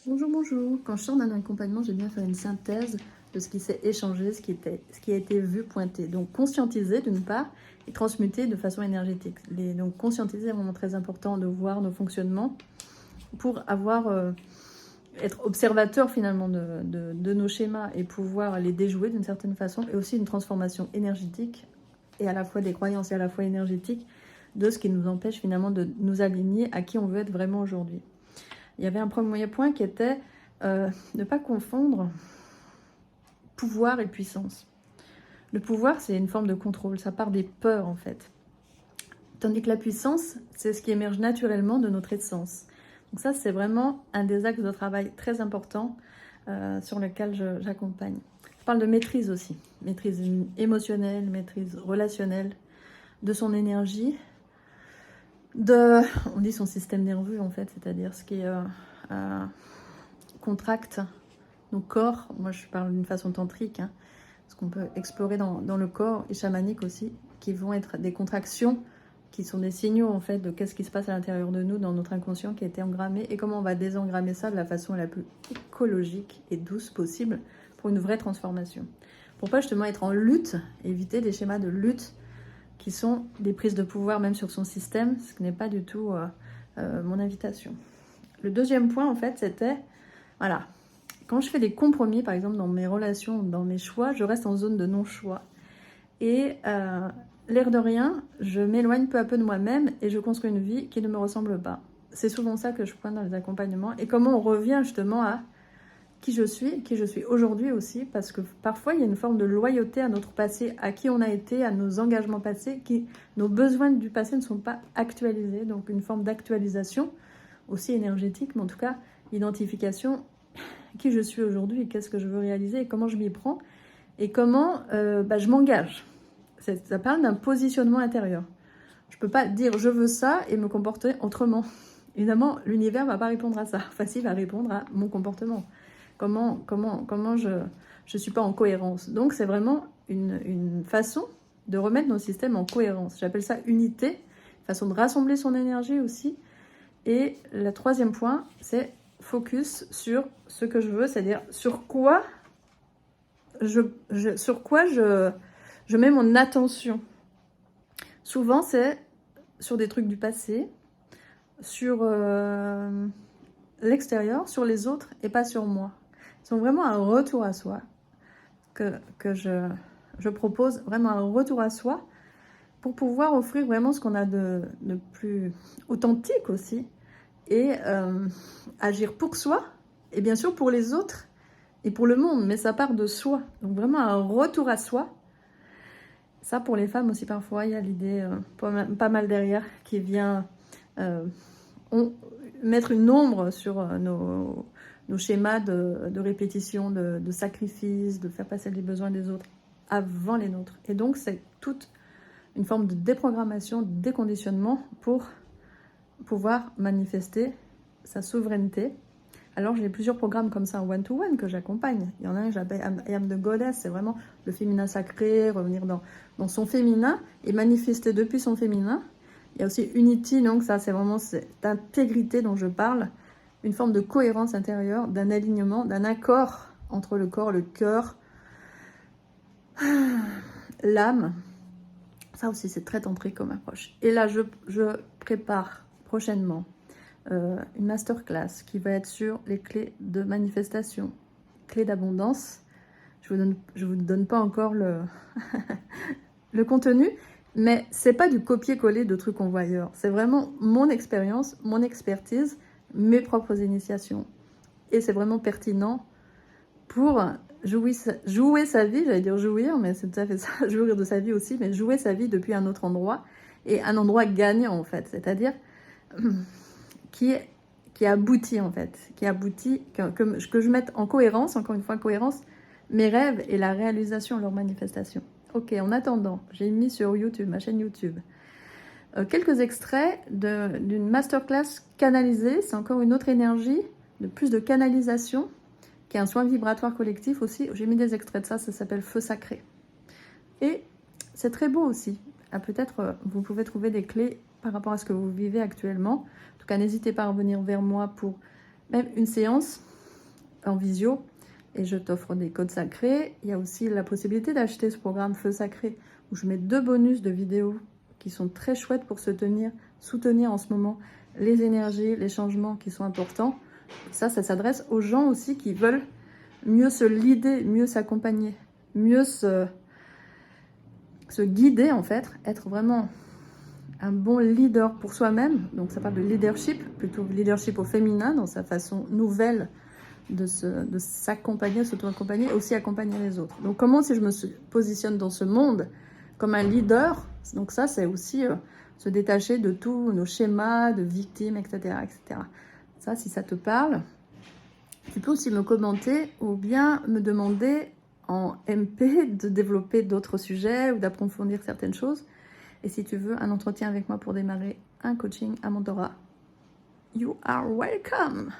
Bonjour, bonjour. Quand je sors d'un accompagnement, j'aime bien faire une synthèse de ce qui s'est échangé, ce qui a été vu, pointé. Donc conscientiser d'une part et transmuter de façon énergétique. Donc conscientiser est vraiment très important de voir nos fonctionnements pour être observateur finalement de nos schémas et pouvoir les déjouer d'une certaine façon, et aussi une transformation énergétique et à la fois des croyances et à la fois énergétique de ce qui nous empêche finalement de nous aligner à qui on veut être vraiment aujourd'hui. Il y avait un premier point qui était ne pas confondre pouvoir et puissance. Le pouvoir, c'est une forme de contrôle, ça part des peurs en fait. Tandis que la puissance, c'est ce qui émerge naturellement de notre essence. Donc ça, c'est vraiment un des axes de travail très importants sur lequel j'accompagne. Je parle de maîtrise aussi, maîtrise émotionnelle, maîtrise relationnelle, de son énergie, on dit son système nerveux en fait, c'est-à-dire ce qui contracte nos corps. Moi je parle d'une façon tantrique, hein, ce qu'on peut explorer dans le corps, et chamanique aussi, qui vont être des contractions qui sont des signaux en fait de qu'est-ce qui se passe à l'intérieur de nous, dans notre inconscient qui a été engrammé, et comment on va désengrammer ça de la façon la plus écologique et douce possible pour une vraie transformation. Pour pas justement être en lutte, éviter des schémas de lutte qui sont des prises de pouvoir même sur son système, ce qui n'est pas du tout mon invitation. Le deuxième point en fait, c'était, voilà, quand je fais des compromis par exemple dans mes relations, dans mes choix, je reste en zone de non-choix. Et l'air de rien, je m'éloigne peu à peu de moi-même et je construis une vie qui ne me ressemble pas. C'est souvent ça que je pointe dans les accompagnements. Et comment on revient justement à qui je suis aujourd'hui aussi, parce que parfois il y a une forme de loyauté à notre passé, à qui on a été, à nos engagements passés, nos besoins du passé ne sont pas actualisés, donc une forme d'actualisation, aussi énergétique, mais en tout cas, identification, qui je suis aujourd'hui, qu'est-ce que je veux réaliser, et comment je m'y prends, et comment je m'engage. Ça parle d'un positionnement intérieur. Je ne peux pas dire je veux ça et me comporter autrement. Évidemment, l'univers ne va pas répondre à ça. Enfin, il va répondre à mon comportement. Comment je suis pas en cohérence. Donc, c'est vraiment une façon de remettre nos systèmes en cohérence. J'appelle ça unité, façon de rassembler son énergie aussi. Et le troisième point, c'est focus sur ce que je veux, c'est-à-dire sur quoi je mets mon attention. Souvent, c'est sur des trucs du passé, sur l'extérieur, sur les autres et pas sur moi. C'est vraiment un retour à soi que je propose, vraiment un retour à soi pour pouvoir offrir vraiment ce qu'on a de plus authentique aussi, et agir pour soi et bien sûr pour les autres et pour le monde, mais ça part de soi. Donc vraiment un retour à soi. Ça, pour les femmes aussi, parfois, il y a l'idée pas mal derrière qui vient mettre une ombre sur nos schémas de répétition, de sacrifice, de faire passer les besoins des autres avant les nôtres. Et donc, c'est toute une forme de déprogrammation, de déconditionnement pour pouvoir manifester sa souveraineté. Alors, j'ai plusieurs programmes comme ça en one-to-one que j'accompagne. Il y en a un que j'appelle I Am the Goddess, c'est vraiment le féminin sacré, revenir dans son féminin et manifester depuis son féminin. Il y a aussi Unity, donc ça c'est vraiment cette intégrité dont je parle, une forme de cohérence intérieure, d'un alignement, d'un accord entre le corps, le cœur, l'âme. Ça aussi c'est très tantrique comme approche. Et là je prépare prochainement une masterclass qui va être sur les clés de manifestation, clés d'abondance. Je vous donne pas encore le contenu, mais c'est pas du copier-coller de trucs qu'on voit ailleurs. C'est vraiment mon expérience, mon expertise, mes propres initiations. Et c'est vraiment pertinent pour jouer sa vie, j'allais dire jouir, mais c'est tout à fait ça, jouir de sa vie aussi, mais jouer sa vie depuis un autre endroit, et un endroit gagnant en fait, c'est-à-dire qui aboutit en fait, qui aboutit, que je mette en cohérence, encore une fois cohérence, mes rêves et la réalisation de leur manifestation. Ok, en attendant, j'ai mis sur YouTube, ma chaîne YouTube, quelques extraits d'une masterclass canalisée. C'est encore une autre énergie, de plus de canalisation, qui est un soin vibratoire collectif aussi. J'ai mis des extraits de ça, ça s'appelle Feu Sacré. Et c'est très beau aussi. Peut-être vous pouvez trouver des clés par rapport à ce que vous vivez actuellement. En tout cas, n'hésitez pas à revenir vers moi pour même une séance en visio et je t'offre des codes sacrés. Il y a aussi la possibilité d'acheter ce programme Feu Sacré où je mets 2 bonus de vidéos qui sont très chouettes pour soutenir en ce moment les énergies, les changements qui sont importants. Ça s'adresse aux gens aussi qui veulent mieux se leader, mieux s'accompagner, mieux se guider en fait, être vraiment un bon leader pour soi-même. Donc ça parle de leadership, plutôt leadership au féminin, dans sa façon nouvelle de s'accompagner, s'auto-accompagner, aussi accompagner les autres. Donc comment si je me positionne dans ce monde comme un leader, donc ça c'est aussi se détacher de tous nos schémas de victimes, etc., etc. Ça, si ça te parle, tu peux aussi me commenter ou bien me demander en MP de développer d'autres sujets ou d'approfondir certaines choses. Et si tu veux un entretien avec moi pour démarrer un coaching à mentorat, you are welcome!